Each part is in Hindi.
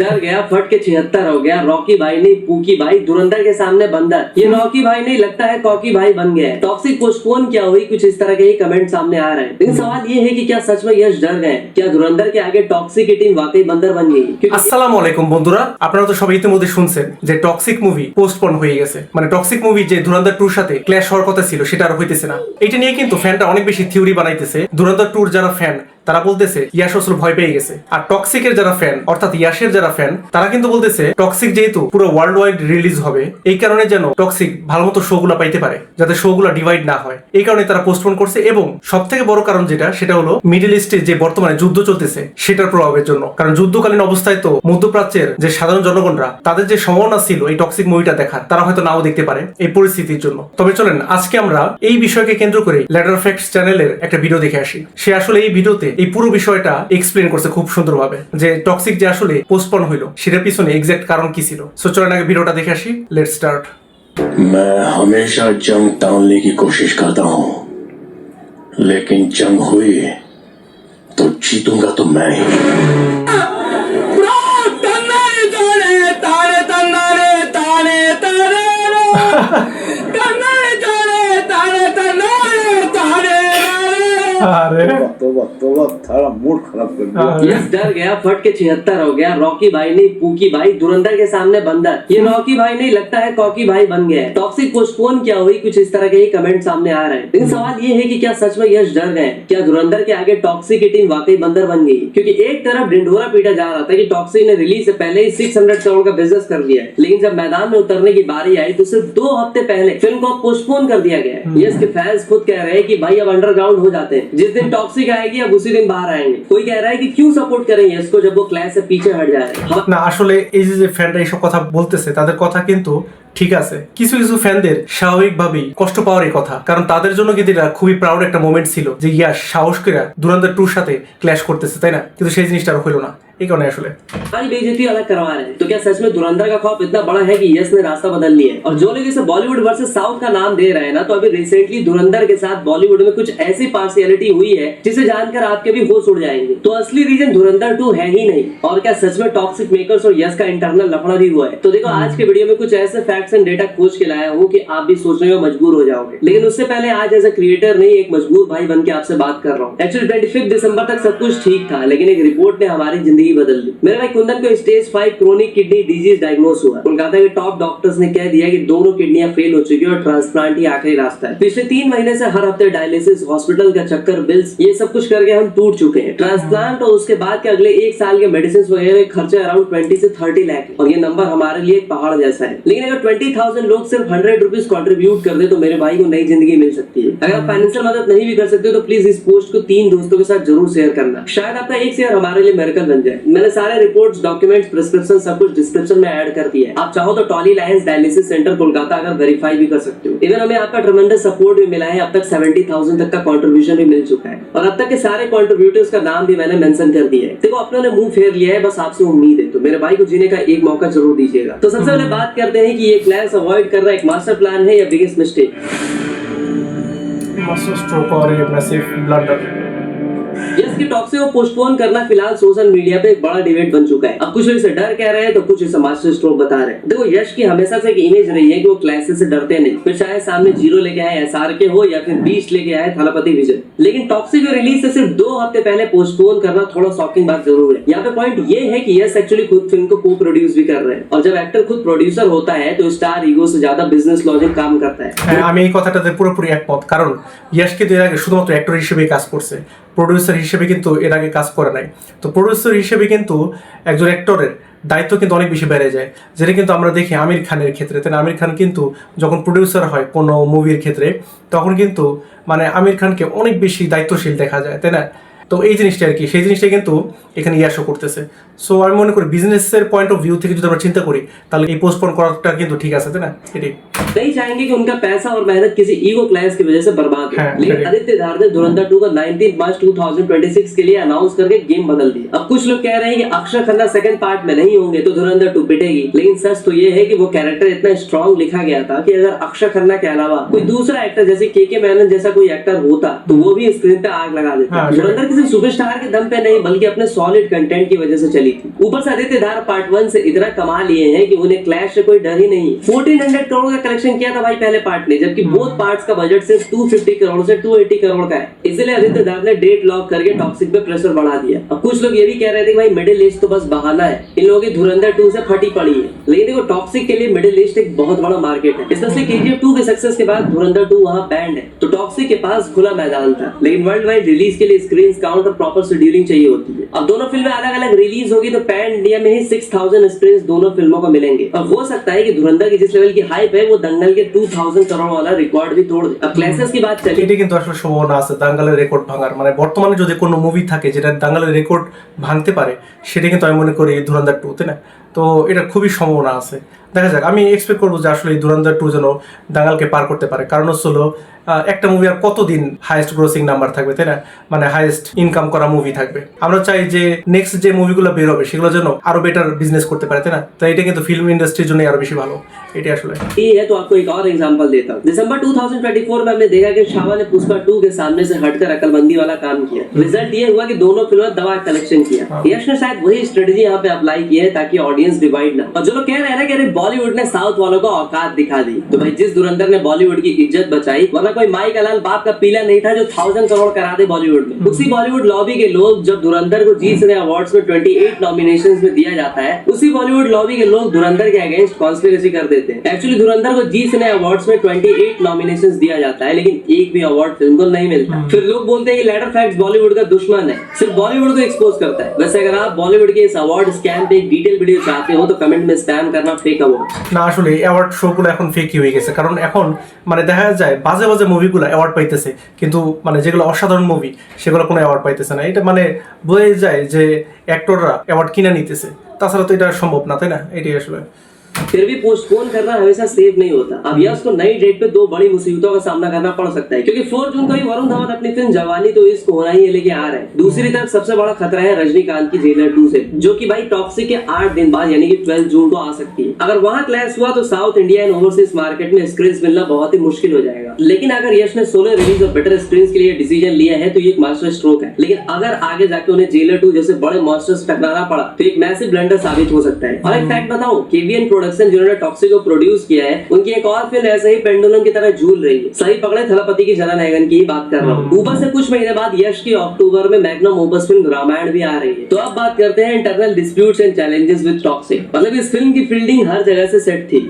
डर गया, फट के 76 हो गया। रॉकी भाई नहीं पूकी भाई, धुरंधर के सामने बंदर। ये रॉकी भाई नहीं, लगता है कॉकी भाई बन गया है। टॉक्सिक पोस्टपोन क्या हुई, कुछ इस तरह के ही कमेंट सामने आ रहे हैं। लेकिन सवाल ये है कि क्या सच में यश डर गए? क्या धुरंधर के आगे टॉक्सिक की टीम वाकई बंदर बन गई? আসসালামু আলাইকুম বন্ধুরা, আপনারা তো সবাই ইতিমধ্যে শুনছেন যে টক্সিক মুভি পোস্টপোন হয়ে গেছে। মানে টক্সিক মুভি যে ধুরন্ধর 2 সাথে ক্ল্যাশ হওয়ার কথা ছিল সেটা আর হইতেছে না। এটা নিয়ে কিন্তু ফ্যানরা অনেক বেশি থিওরি বানাইতেছে। ধুরন্ধর 2 যারা ফ্যান তারা বলতেছে ইয়াশ আসলে ভয় পেয়ে গেছে, আর টক্সিকের যারা ফ্যান অর্থাৎ ইয়াশের যারা ফ্যান তারা কিন্তু বলতেছে টক্সিক যেহেতু পুরো ওয়ার্ল্ড ওয়াইড রিলিজ হবে এই কারণে যেন টক্সিক ভালো মতো শোগুলা পাইতে পারে, যাতে শোগুলা ডিভাইড না হয়, এই কারণে তারা পোস্টপোন করছে। এবং সব থেকে বড় কারণ যেটা সেটা হলো মিডল ইস্টে যে বর্তমানে যুদ্ধ চলতেছে সেটার প্রভাবের জন্য। কারণ যুদ্ধকালীন অবস্থায় তো মধ্যপ্রাচ্যের যে সাধারণ জনগণরা তাদের যে সম্ভাবনা ছিল এই টক্সিক মুভিটা দেখার, তারা হয়তো নাও দেখতে পারে এই পরিস্থিতির জন্য। তবে চলেন আজকে আমরা এই বিষয়কে কেন্দ্র করে ল্যাডার ফ্যাক্টস চ্যানেলের একটা ভিডিও দেখে আসি। সে আসলে এই ভিডিওতে এই পুরো বিষয়টা এক্সপ্লেন করছে খুব সুন্দরভাবে, যে টক্সিক যে আসলে পোস্টপোন হইলো সেটার পিছনে এক্সাক্ট কারণ কি ছিল। সো চলেন আগে ভিডিওটা দেখে আসি। Let's start. मैं हमेशा जंग टालने की कोशिश करता हूं, लेकिन जंग हुई तो जीतूंगा तो मैं ही। अरे थारा मूड खराब कर दिया। यस डर गया, फट के 76 हो गया। रॉकी भाई नहीं पूकी भाई, धुरंधर के सामने बंदर। ये रॉकी भाई नहीं, लगता है कॉकी भाई बन गया है। टॉक्सिक पोस्टपोन क्या हुई, कुछ इस तरह के ही कमेंट सामने आ रहे हैं। लेकिन सवाल ये है कि क्या सच में यश डर गए? क्या धुरंधर के आगे टॉक्सिक की टीम वाकई बंदर बन गई? क्योंकि एक तरफ ढिंढोरा पीटा जा रहा था कि टॉक्सिक ने रिलीज से पहले ही 600 करोड़ का बिजनेस कर लिया है, लेकिन जब मैदान में उतरने की बारी आई तो सिर्फ 2 हफ्ते पहले फिल्म को पोस्टपोन कर दिया गया है। यस के फैंस खुद कह रहे हैं कि भाई अब अंडरग्राउंड हो जाते हैं, जिस दिन टॉक्सिक आएगी अब उसी दिन बाहर आएंगे। कोई कह रहा है कि क्यों सपोर्ट करेंगे इसको जब वो क्लास से पीछे हट जाए। না আসলে এই যে ফ্যানরা এইসব কথা বলতেছে তাদের কথা কিন্তু ঠিক আছে, কিছু কিছু ফ্যানদের স্বাভাবিকভাবেই কষ্ট পাওয়ারই কথা, কারণ তাদের জন্য কিন্তু এটা খুবই প্রাউড একটা মোমেন্ট ছিল যে ইয়াশ সাহস করে ধুরন্ধর 2 সাথে ক্ল্যাশ করতেছে, তাই না? কিন্তু সেই জিনিসটা আর হইলো না, এই কারণে আসলে हमारी बेइज्जती अलग करवा रहे हैं। तो क्या सच में धुरंधर का खौफ इतना बड़ा है कि यस ने रास्ता बदल लिया है? और जो लोग इसे बॉलीवुड वर्सेस साउथ का नाम दे रहे हैं ना, तो अभी रिसेंटली धुरंधर के साथ बॉलीवुड में कुछ ऐसी पार्शियलिटी हुई है जिसे जानकर आपके भी होश उड़ जाएंगे। तो असली रीजन धुरंधर 2 है ही नहीं। और क्या सच में टॉक्सिक मेकर्स और यस का इंटरनल लफड़ा भी हुआ है? तो देखो आज के वीडियो में कुछ ऐसे फैक्ट्स एंड डेटा खोज के लाया हूँ कि आप भी सोचने में मजबूर हो जाओगे। लेकिन उससे पहले आज एज अ क्रिएटर नहीं, एक मजबूर भाई बन के आपसे बात कर रहा हूँ। एक्चुअली 25 दिसंबर तक सब कुछ ठीक था, लेकिन एक रिपोर्ट ने हमारी जिंदगी बदल दी। मेरे भाई कुंदन को stage 5 chronic kidney disease diagnose हुआ। कोलकाता के टॉप डॉक्टर्स ने कह दिया कि दोनों किडनियां फेल हो चुकी है और ट्रांसप्लांट ही आखिरी रास्ता है। पिछले 3 महीने से हर हफ्ते डायलिसिस, हॉस्पिटल का चक्कर, बिल्स, ये सब कुछ करके हम टूट चुके हैं। ट्रांसप्लांट और उसके बाद के अगले 1 साल के मेडिसिन वगैरह खर्चे अराउंड 20 से 30 लाख है, और ये नंबर हमारे लिए एक पहाड़ जैसा है। लेकिन अगर 20,000 लोग सिर्फ 100 रुपीज कॉन्ट्रीब्यूट कर दे तो मेरे भाई को नई जिंदगी मिल सकती है। अगर आप फाइनेंशियल मदद नहीं भी कर सकते हो तो प्लीज इस पोस्ट को 3 दोस्तों के साथ जरूर शेयर करना, शायद आपका एक शेयर हमारे लिए मिरेकल बन जाए। मैंने सारे रिपोर्ट्स, डॉक्यूमेंट्स, प्रिस्क्रिप्शन सब कुछ डिस्क्रिप्शन में ऐड कर दिया है। आप चाहो तो Tolly Lions dialysis centre Kolkata अगर वेरीफाई भी कर सकते हो। इवन हमें आपका ट्रेमेंडस सपोर्ट भी मिला है, अब तक 70,000 तक का कंट्रीब्यूशन भी मिल चुका है, और अब तक के सारे कंट्रीब्यूटर्स का नाम भी मैंने मेंशन कर दिया है। देखो अपनों ने मुंह फेर लिया है, बस आपसे उम्मीद है, तो मेरे भाई को जीने का एक मौका जरूर दीजिएगा। तो सबसे पहले बात करते हैं कि ये क्लैश अवॉइड कर रहा एक मास्टर प्लान है या बिगेस्ट मिस्टेक। মাস্টার স্ট্রোক और एक मैसिव ब्लंडर। यस की टॉक्सिक को पोस्टपोन करना फिलहाल सोशल मीडिया पे एक बड़ा डिबेट बन चुका है। अब कुछ लोग इसे डर कह रहे हैं तो कुछ इसे मास्टर स्ट्रोक बता रहे हैं। देखो यश की हमेशा से एक इमेज रही है कि वो क्लासेस से डरते नहीं, फिर चाहे सामने 0 लेके आए SRK हो या फिर 20 लेके आए थलपति विजय। लेकिन टॉक्सिक को रिलीज से सिर्फ 2 हफ्ते पहले पोस्टपोन करना थोड़ा शॉकिंग बात जरूर है। यहाँ पे पॉइंट ये है कि यश एक्चुअली खुद फिल्म को को-प्रोड्यूस भी कर रहे हैं, और जब एक्टर खुद प्रोड्यूसर होता है तो स्टार ईगो से ज्यादा बिजनेस लॉजिक काम करता है। আমি এই কথাটাতে পুরোপুরি একমত, কারণ ইয়াশ কিন্তু এর আগে শুধুমাত্র অ্যাক্টর হিসেবেই কাজ করছে, প্রডিউসার হিসেবে কিন্তু এর আগে কাজ করে নাই। তো প্রডিউসার হিসেবে কিন্তু একজন অ্যাক্টরের দায়িত্ব কিন্তু অনেক বেশি বেড়ে যায়, যেটা কিন্তু আমরা দেখি আমির খানের ক্ষেত্রে। তাই না, আমির খান কিন্তু যখন প্রডিউসার হয় কোনো মুভির ক্ষেত্রে তখন কিন্তু মানে আমির খানকে অনেক বেশি দায়িত্বশীল দেখা যায়, তাই না? তো এই জিনিসটা আর কি, সেই জিনিসটা কিন্তু এখানে ইয়াশও করতেছে। সো আমি মনে করি বিজনেসের পয়েন্ট অফ ভিউ থেকে যদি আমরা চিন্তা করি তাহলে এই পোস্টপোন করাটা কিন্তু ঠিক আছে, তাই না? এটাই नहीं चाहेंगे कि उनका पैसा और मेहनत किसी ईगो क्लैश की वजह से बर्बाद हो। लेकिन आदित्य धार ने धुरंधर 2 का 19 मार्च 2026 के लिए अनाउंस करके गेम बदल दिया। अब कुछ लोग कह रहे हैं कि अक्षय खन्ना सेकंड पार्ट में नहीं होंगे तो धुरंधर 2 पिटेगी, लेकिन सच तो ये है कि वो कैरेक्टर इतना स्ट्रॉन्ग लिखा गया था कि अगर अक्षय खन्ना के अलावा कोई दूसरा एक्टर जैसे के मेनन जैसा कोई एक्टर होता तो वो भी स्क्रीन पे आग लगा देता। धुरंधर किसी भी सुपरस्टार के दम पे नहीं बल्कि अपने सॉलिड कंटेंट की वजह से चली थी। ऊपर से आदित्य धार पार्ट 1 से इतना कमा लिए हैं कि उन्हें क्लैश से कोई डर ही नहीं। 1400 करोड़ का कलेक्शन किया था भाई पहले पार्ट ने, जबकि बोथ पार्ट्स का बजट सिर्फ 250 करोड़ से 280 करोड़ का है। इसलिए आदित्य धार ने डेट लॉक करके टॉक्सिक पे प्रेशर बढ़ा दिया। अब कुछ लोग ये भी कह रहे थे कि भाई मिडिल ईस्ट तो बस बहाना है, इन लोगों की धुरंधर 2 से फटी पड़ी है। लेकिन देखो टॉक्सिक के लिए मिडिल ईस्ट एक बहुत बड़ा मार्केट है, स्पेशली केजीएफ 2 के सक्सेस के बाद धुरंधर 2 वहां बैंड है, तो टॉक्सिक के पास खुला मैदान था। लेकिन वर्ल्ड वाइड रिलीज के लिए स्क्रीन काउंट और प्रॉपर शेड्यूलिंग चाहिए होती है। अब दोनों फिल्में अलग अलग रिलीज होगी तो पैन इंडिया में ही 6000 स्क्रीन दोनों फिल्मों को मिलेंगे। और हो सकता है कि धुरंधर की जिस लेवल की हाइप है वो दंगल के 2000 करोड़ वाला रिकॉर्ड भी तोड़ दे। अब क्लैशेस की बात चली, এটা কিন্তু আসলে সম্ভাবনা আছে দাঙ্গালের রেকর্ড ভাঙার, মানে বর্তমানে যদি কোনো মুভি থাকে যেটা দাঙ্গালের রেকর্ড ভাঙতে পারে সেটা কিন্তু আমি মনে করি ধুরন্ধর 2, তাই না? তো এটা খুবই সম্ভাবনা আছে, দেখা যাক। আমি এক্সপেক্ট করবো যে আসলে এই ধুরন্ধর 2 যেন দাঙ্গালকে পার করতে পারে, কারণ হলো একটা মুভি আর কতদিন হাইয়েস্ট গ্রোসিং নাম্বার থাকবে, তাই না? মানে হাইয়েস্ট ইনকাম করা মুভি থাকবে। আমরা চাই যে নেক্সট যে মুভিগুলো বের হবে সেগুলো যেন আরো বেটার বিজনেস করতে পারে, তাই না? তো এটা কিন্তু ফিল্ম ইন্ডাস্ট্রির জন্য আরো বেশি ভালো। এটা আসলে ये है तो आपको एक और एग्जांपल देता हूँ। दिसंबर 2024 में हमने देखा कि शावा ने पुष्पा 2 के सामने से हटकर अकलबंदी वाला काम किया। रिजल्ट ये हुआ कि दोनों फिल्मों दबा कलेक्शन किया। यश ने शायद वही स्ट्रेटजी यहाँ पे अप्लाई की है ताकि ऑडियंस डिवाइड ना। और जो लोग कह रहे हैं ना कि अरे बॉलीवुड ने साउथ वालों को औकात दिखा दी, तो भाई जिस धुरंधर ने बॉलीवुड की इज्जत बचाई, वरना कोई माई का लाल बाप का पीला नहीं था जो 1000 करोड़ करा दे बॉलीवुड में। उसी बॉलीवुड लॉबी के लोग जब धुरंधर को जी सिने अवार्ड्स में 28 नॉमिनेशंस में दिया जाता है, उसी बॉलीवुड लॉबी के लोग धुरंधर के अगेंस्ट कॉन्स्पिरेसी कर देते हैं। एक्चुअली धुरंधर को जी सिने अवार्ड्स में 28 नॉमिनेशंस दिया जाता है, लेकिन एक भी अवार्ड फिल्म को नहीं मिलता। फिर लोग बोलते हैं कि लेटर फैक्ट्स बॉलीवुड का दुश्मन है, सिर्फ बॉलीवुड को एक्सपोज करता है। वैसे अगर आप बॉलीवुड के इस अवार्ड स्कैम पे एक डिटेल वीडियो चाहते हो तो कमेंट में स्पैम करना फेक अवार्ड। না আসলে অ্যাওয়ার্ড শোগুলো এখন ফেকই হয়ে গেছে, কারণ এখন মানে দেখা যায় বাজে বাজে মুভিগুলো অ্যাওয়ার্ড পাইতেছে, কিন্তু মানে যেগুলো অসাধারণ মুভি সেগুলো কোনো অ্যাওয়ার্ড পাইতেছে না। এটা মানে বোঝা যায় যে অ্যাক্টররা অ্যাওয়ার্ড কিনে নিতেছে, তাছাড়া তো এটা সম্ভব না, তাই না? এটাই আসলে। फिर भी पोस्टपोन करना हमेशा सेफ नहीं होता। अब यश को नई डेट पे 2 बड़ी मुसीबतों का सामना करना पड़ सकता है, क्योंकि 4 जून को ही वरुण धवन अपनी फिल्म जवानी तो इसको होना ही है लेके आ रहे हैं। दूसरी तरफ सबसे बड़ा खतरा है रजनीकांत की जेलर 2 से, जो कि भाई टॉक्सिक के 8 दिन बाद यानी कि 12 जून को आ सकती है। अगर वहां क्लैश हुआ तो south India and overseas market में स्क्रीन मिलना बहुत ही मुश्किल हो जाएगा। लेकिन अगर यश ने सोलो रिलीज और बेटर स्क्रीन के लिए डिसीजन लिया है तो ये एक मास्टर स्ट्रोक है। लेकिन अगर आगे जाके उन्हें जेलर 2 जैसे बड़े मॉन्स्टर्स टकराना पड़ा तो एक मैसिव ब्लंडर साबित हो सकता है। और एक फैक्ट बताऊं, केवीएन प्रोडक्शन जिन्होंने टॉक्सिक को प्रोड्यूस किया है, उनकी एक और फिल्म ऐसे ही पेंडुलम की तरह झूल रही है। सही पकड़े, थलपति की जननायकन की बात कर रहा हूँ। ऊपर से कुछ महीने बाद यश की अक्टूबर में मैग्नम ओपस फिल्म रामायण भी आ रही है। तो अब बात करते हैं internal disputes and challenges with toxic. मतलब इस फिल्म की फील्डिंग हर जगह से सेट थी।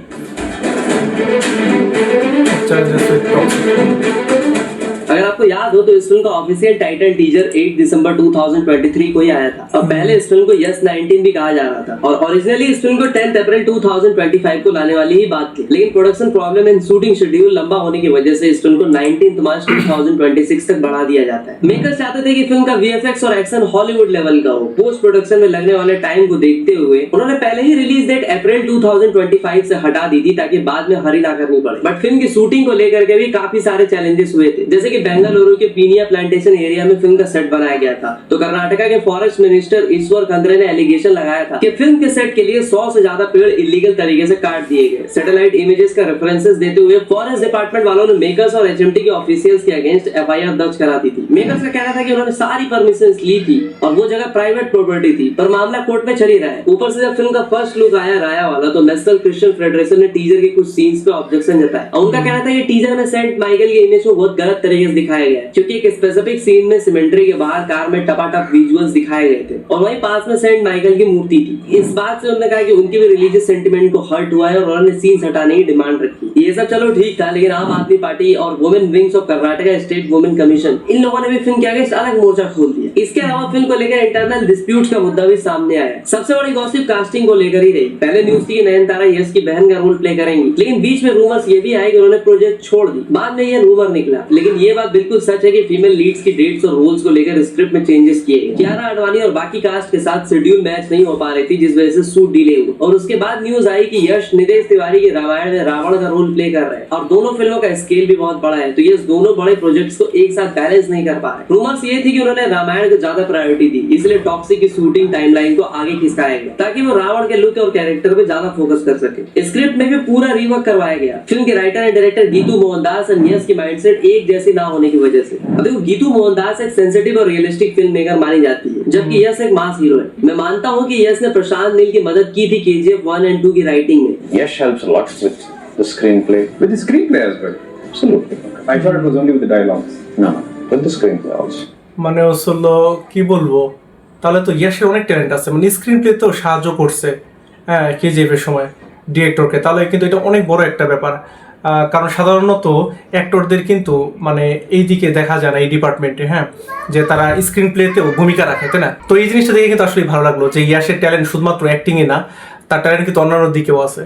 अगर आपको याद हो तो इस फिल्म का ऑफिशियल टाइटल टीजर 8 दिसंबर 2023 को ही आया था, और पहले इस फिल्म को यस 19 भी कहा जा रहा था, और ओरिजिनली इस फिल्म को 10 अप्रैल 2025 को लाने वाली ही बात थी। लेकिन production problem and shooting schedule लंबा होने की वजह से इस फिल्म को 19 मार्च 2026 तक बढ़ा दिया जाता है। मेकर्स चाहते थे कि फिल्म का वीएफएक्स और एक्शन हॉलीवुड लेवल का हो। पोस्ट प्रोडक्शन में लगने वाले टाइम को देखते हुए उन्होंने पहले ही रिलीज डेट अप्रैल 2025 से हटा दी थी ताकि बाद में हरी ना करनी पड़े। बट फिल्म की शूटिंग को लेकर के भी काफी सारे चैलेंजेस हुए थे, जैसे कि बेंगलुरु के पीनिया प्लांटेशन एरिया में फिल्म का सेट बनाया गया था। तो कर्नाटका के फॉरेस्ट मिनिस्टर ईश्वर खंड्रे ने एलिगेशन लगाया था कि फिल्म के सेट के लिए 100 से ज्यादा पेड़ इलीगल तरीके से काट दिए गए। सैटेलाइट इमेजेस का रेफरेंसेस देते हुए फॉरेस्ट डिपार्टमेंट वालों ने मेकर्स और एचएमटी के ऑफिशियल्स के अगेंस्ट एफआईआर दर्ज करा दी थी। मेकर्स का कहना था कि उन्होंने सारी परमिशंस ली थी और वो जगह प्राइवेट प्रॉपर्टी थी, पर मामला कोर्ट में चल ही रहा है। ऊपर से जब फिल्म का फर्स्ट लुक आया राया वाला, तो नेशनल क्रिश्चियन फेडरेशन ने टीजर के कुछ सीन्स पे ऑब्जेक्शन जताया और उनका कहना था कि टीजर में सेंट माइकल की इमेज को बहुत गलत तरीके से दिखाया गया है, क्योंकि एक स्पेसिफिक सीन में सिमेंट्री के बाहर कार में टपाटप विजुअल्स दिखाए गए थे और वहीं पास में सेंट माइकल की मूर्ति थी। इस बात से उन्होंने कहा कि उनके भी रिलीजियस सेंटिमेंट को हर्ट हुआ है और उन्होंने सीन्स हटाने की डिमांड रखी। ये सब चलो ठीक था, लेकिन आम आदमी पार्टी और women wings of Karnataka state women commission, इन लोगों ने भी फिल्म के अगेंस्ट अलग मोर्चा खोल दिया। इसके अलावा फिल्म को लेकर इंटरनल डिस्प्यूट्स का मुद्दा भी सामने आया। सबसे बड़ी गॉसिप कास्टिंग को लेकर ही रही। पहले न्यूज थी कि नयनतारा यश की बहन का रोल प्ले करेंगी, लेकिन बीच में रूमर्स ये भी आए कि उन्होंने प्रोजेक्ट छोड़ दी। बाद में ये रूमर निकला, लेकिन ये बात बिल्कुल सच है कि फीमेल लीड्स की डेट्स और रोल्स को लेकर स्क्रिप्ट में चेंजेस किए गए। कियारा आडवाणी और बाकी कास्ट के साथ शेड्यूल मैच नहीं हो पा रही थी, जिस वजह से शूट डिले हुआ। और उसके बाद न्यूज आई कि यश नितेश तिवारी के रामायण में रावण का रोल प्ले कर रहे हैं और दोनों फिल्मों का स्केल भी बहुत बड़ा है, तो ये दोनों बड़े प्रोजेक्ट्स को एक साथ बैलेंस नहीं कर पा रहे। रूमर्स ये थी कि उन्होंने रामायण रामायण को ज्यादा प्रायोरिटी दी, इसलिए टॉक्सिक की शूटिंग टाइमलाइन को आगे खिसकाया गया ताकि वो रावण के लुक और कैरेक्टर पे ज्यादा फोकस कर सके। स्क्रिप्ट में भी पूरा रिवर्क करवाया गया। फिल्म के writer and director Geetu Mohandas और यश की माइंडसेट एक जैसी ना होने की वजह से। अब देखो, गीतू मोहनदास एक सेंसिटिव और रियलिस्टिक फिल्म मेकर मानी जाती है, जबकि यश एक मास हीरो है। मैं मानता हूँ कि यश ने प्रशांत नील की मदद की थी KGF 1 and 2 की राइटिंग में। Yash helps a lot with the screenplay. With the screenplay as well. Absolutely. I thought it was only with the dialogues. No, with the screenplay also. মানে আসলে কি বলবো, তাহলে তো ইয়াশের অনেক ট্যালেন্ট আছে, মানে স্ক্রিন প্লে তো সাহায্য করছে হ্যাঁ KGF এর সময় ডিরেক্টরকে, তাহলে কিন্তু এটা অনেক বড় একটা ব্যাপার। কারণ সাধারণত অ্যাক্টরদের কিন্তু মানে এই দিকে দেখা যায় না এই ডিপার্টমেন্টে, হ্যাঁ, যে তারা স্ক্রিন প্লেতেও ভূমিকা রাখে, তাই না? তো এই জিনিসটা দেখে কিন্তু আসলে ভালো লাগলো যে ইয়াশের ট্যালেন্ট শুধুমাত্র অ্যাক্টিংয়ে না, তার ট্যালেন্ট কিন্তু অন্যান্য দিকেও আছে।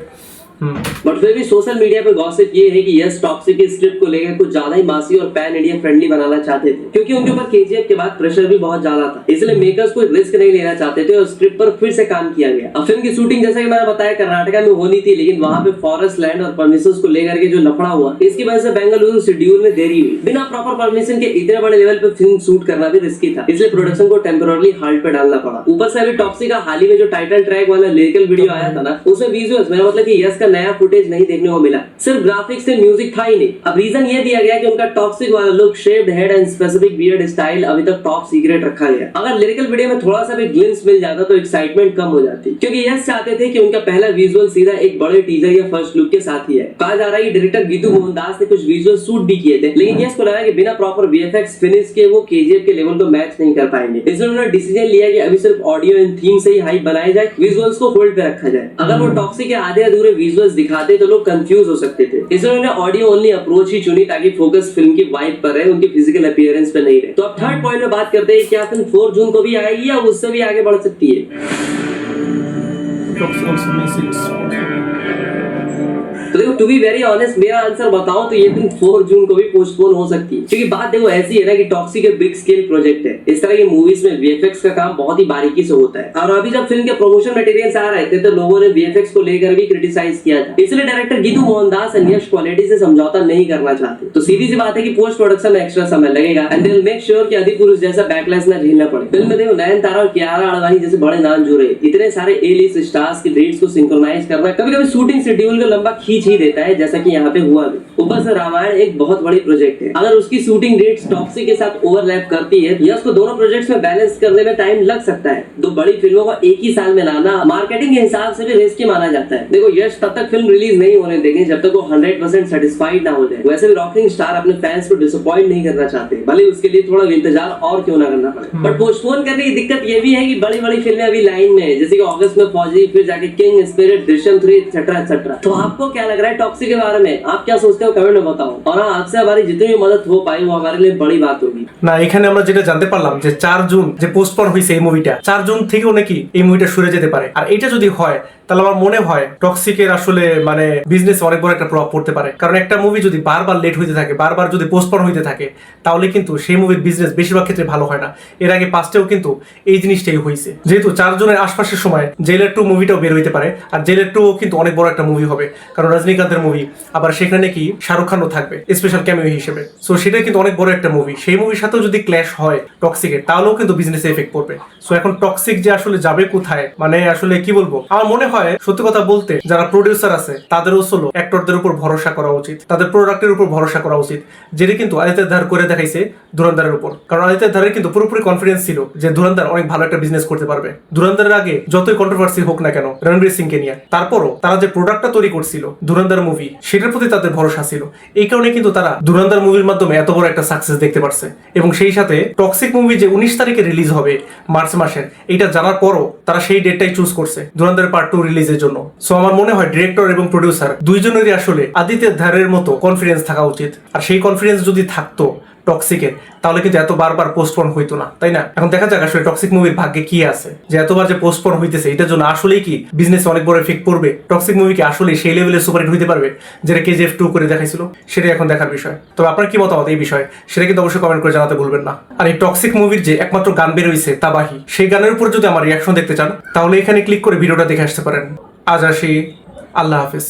बट फिर भी सोशल मीडिया पे गॉसिप ये है कि यस टॉक्सिक की स्क्रिप्ट को लेकर कुछ ज्यादा ही मासी और पैन इंडिया फ्रेंडली बनाना चाहते थे, क्योंकि उनके ऊपर KGF के बाद प्रेशर भी बहुत ज्यादा था, इसलिए मेकर्स कोई रिस्क नहीं लेना चाहते थे और स्क्रिप्ट पर फिर से काम किया गया। अब फिल्म की शूटिंग जैसा कि मैंने बताया कर्नाटका में होनी थी, लेकिन वहां पे फॉरेस्ट लैंड और परमिशंस को लेकर के जो लफड़ा हुआ, इसकी वजह से बेंगलुरु शेड्यूल में देरी हुई। बिना प्रॉपर परमिशन के इतने बड़े लेवल पे फिल्म शूट करना भी रिस्की था, इसलिए प्रोडक्शन को टेम्पोररी हॉल्ट पे डालना पड़ा। ऊपर से अभी टॉक्सिक का हाल ही में जो टाइटल ट्रैक वाला लिरिकल वीडियो आया था ना, उसमें विजुअल्स, मेरा मतलब कि यस का नया फुटेज नहीं देखने को मिला, सिर्फ ग्राफिक्स से म्यूजिक था ही नहीं। अब रीजन ये दिया गया कि उनका टॉक्सिक वाला look, shaped head and specific beard style अभी तक टॉप सीक्रेट रखा गया। अगर लिरिकल वीडियो में थोड़ा सा भी ग्लिम्स मिल जाता तो एक्साइटमेंट कम हो जाती, क्योंकि यस चाहते थे कि उनका पहला विजुअल सीधा एक बड़े टीजर या फर्स्ट लुक के साथ ही है। कहा जा रहा है डायरेक्टर गीतू मोहनदास ने कुछ विजुअल शूट भी किए थे, लेकिन यस को लगा कि बिना प्रॉपर VFX फिनिश के वो KGF के लेवल को मैच नहीं कर पाएंगे, इसलिए उन्होंने डिसीजन लिया कि अभी सिर्फ ऑडियो एंड थीम से ही हाइप बनाया जाए, विजुअल्स को होल्ड पे रखा जाए। अगर वो टॉक्सिक के आधे अधूरे विजुअल्स दिखाते तो लोग कंफ्यूज हो सकते थे, इसलिए उन्होंने ऑडियो ओनली अप्रोच ही चुनी ताकि फोकस फिल्म की वाइब पर रहे, उनकी फिजिकल अपीयरेंस पे नहीं रहे। तो अब थर्ड पॉइंट में बात करते हैं, क्या फिल्म 4 जून को भी आएगी या उससे भी आगे बढ़ सकती है? तो देखो, टू बी वेरी ऑनेस्ट, मेरा आंसर बताऊं तो ये फिल्म 4 जून को भी पोस्टपोन हो सकती है, क्योंकि बात देखो ऐसी है ना कि टॉक्सिक एक बिग स्केल प्रोजेक्ट है। इस तरह के मूवीज में VFX का काम बहुत ही बारीकी से होता है, और अभी जब फिल्म के प्रमोशन मटेरियल्स आ रहे थे तो लोगों ने VFX को लेकर भी क्रिटिसाइज किया था, इसलिए डायरेक्टर गीतू मोहनदास और यश क्वालिटी से समझौता नहीं करना चाहते। तो सीधी सी बात है कि पोस्ट प्रोडक्शन में एक्स्ट्रा समय लगेगा, and they will make sure कि अधिपुरुष जैसा बैकलैश ना झेलना पड़े। फिल्म में देखो नयनतारा और कियारा आडवाणी जैसे बड़े नाम जुड़े, इतने सारे A-लिस्ट स्टार्स की डेट्स को सिंक्रोनाइज करना कभी-कभी शूटिंग शेड्यूल को लंबा खींच ही देता है, जैसा कि यहाँ पे हुआ भी। ऊपर से रामायण एक बहुत बड़ी प्रोजेक्ट है, अगर उसकी शूटिंग डेट्स टॉक्सिक के साथ ओवरलैप करती है या उसको दोनों प्रोजेक्ट्स में बैलेंस करने में टाइम लग सकता है। दो बड़ी फिल्मों को एक ही साल में लाना मार्केटिंग के हिसाब से भी रिस्की माना जाता है। देखो, यश तब तक फिल्म रिलीज नहीं होने देंगे जब तक वो 100% सेटिस्फाइड ना हो जाए। वैसे भी रॉकिंग स्टार अपने फैंस को डिसअपॉइंट नहीं करना चाहते, भले उसके लिए थोड़ा इंतजार और क्यों ना करना पड़े। बट पोस्टपोन करने की दिक्कत ये भी है कि बड़ी बड़ी फिल्में अभी लाइन में है, जैसे कि अगस्त में फौजी, फिर जाके king, spirit, Drishyam 3 etcetera etcetera. तो आपको क्या लग रहा है टॉक्सिक के बारे में? आप क्या सोचते हो कमेंट में बताओ, और हाँ, आपसे हमारी जितनी भी मदद हो पाई वो हमारे लिए बड़ी बात होगी। না, এখানে আমরা যেটা জানতে পারলাম যে 4 জুন যে পোস্টপন হয়েছে এই মুভিটা, 4 জুন থেকেও নাকি এই মুভিটা সরে যেতে পারে। আর এটা যদি হয় তাহলে আমার মনে হয় টক্সিকের আসলে মানে বিজনেস অনেক বড় একটা প্রভাব পড়তে পারে, কারণ একটা মুভি যদি বারবার লেট হইতে থাকে, বারবার যদি পোস্টপন হইতে থাকে, তাহলে কিন্তু সেই মুভির বিজনেস বেশিরভাগ ক্ষেত্রে ভালো হয় না। এর আগে পাস্টেও কিন্তু এই জিনিসটাই হয়েছে। যেহেতু 4 জুনের আশপাশের সময় জেলার 2 মুভিটাও বের হইতে পারে, আর জেলার 2 কিন্তু অনেক বড় একটা মুভি হবে, কারণ রজনীকান্তের মুভি, আবার সেখানে কি শাহরুখ খানও থাকবে স্পেশাল ক্যামিও হিসেবে। সো সেটা কিন্তু অনেক বড় একটা মুভি, সেই মুভির সাথেও যদি ক্ল্যাশ হয় টক্সিকের, তাহলেও কিন্তু বিজনেসে এফেক্ট পড়বে। সো এখন টক্সিক যে আসলে যাবে কোথায়, মানে আসলে কি বলবো, আমার মনে হয় সত্যি কথা বলতে যারা প্রডিউসার আছে তাদেরও আসলে অ্যাক্টরদের উপর ভরসা করা উচিত, তাদের প্রোডাক্টের উপর ভরসা করা উচিত, যেটা কিন্তু আদিত্য ধার করে দেখাইছে ধুরন্ধরের উপর। কারণ আদিত্য ধারের কিন্তু পুরোপুরি কনফিডেন্স ছিল যে ধুরন্ধর অনেক ভালো একটা বিজনেস করতে পারবে। ধুরন্ধরের আগে যতই কন্ট্রোভার্সি হোক না কেন রণবীর সিং কে নিয়ে, তারপরও তারা যে প্রোডাক্টটা তৈরি করছিল ধুরন্ধর মুভি, সেটার প্রতি তাদের ভরসা ছিল। এই কারণে কিন্তু তারা ধুরন্ধর মুভির মাধ্যমে এত বড় একটা সাকসেস দেখতে পারছে। এবং সেই সাথে টক্সিক মুভি যে 19 তারিখে রিলিজ হবে মার্চ মাসের, এইটা জানার পরও তারা সেই ডেটটাই চুজ করছে ধুরন্ধর পার্ট 2 রিলিজের জন্য। সো আমার মনে হয় ডিরেক্টর এবং প্রডিউসার দুইজনেরই আসলে আদিত্য ধারের মতো কনফিডেন্স থাকা উচিত। আর সেই কনফিডেন্স যদি থাকতো টক্সিকের, তাহলে কিন্তু এত বারবার পোস্টপন হইতো না, তাই না? এখন দেখা যাক আসলে টক্সিক মুভির ভাগ্যে কি আছে যে এতবার যে পোস্টপন হইতেছে, এটার জন্য আসলেই কি বিজনেসে অনেক বড় এফেক্ট পড়বে? টক্সিক মুভি কি আসলে সেই লেভেলে সুপারহিট হইতে পারবে যেটা KGF 2 করে দেখাইছিল? সেটাই এখন দেখার বিষয়। তবে আপনার কি মতামত এই বিষয়ে সেটা কিন্তু অবশ্যই কমেন্ট করে জানাতে ভুলবেন না। আর এই টক্সিক মুভির যে একমাত্র গান বের হইছে তাবাহি, সেই গানের উপর যদি আমার রিয়াকশন দেখতে চান তাহলে এখানে ক্লিক করে ভিডিওটা দেখে আসতে পারেন। আজ আসি, আল্লাহ হাফিজ।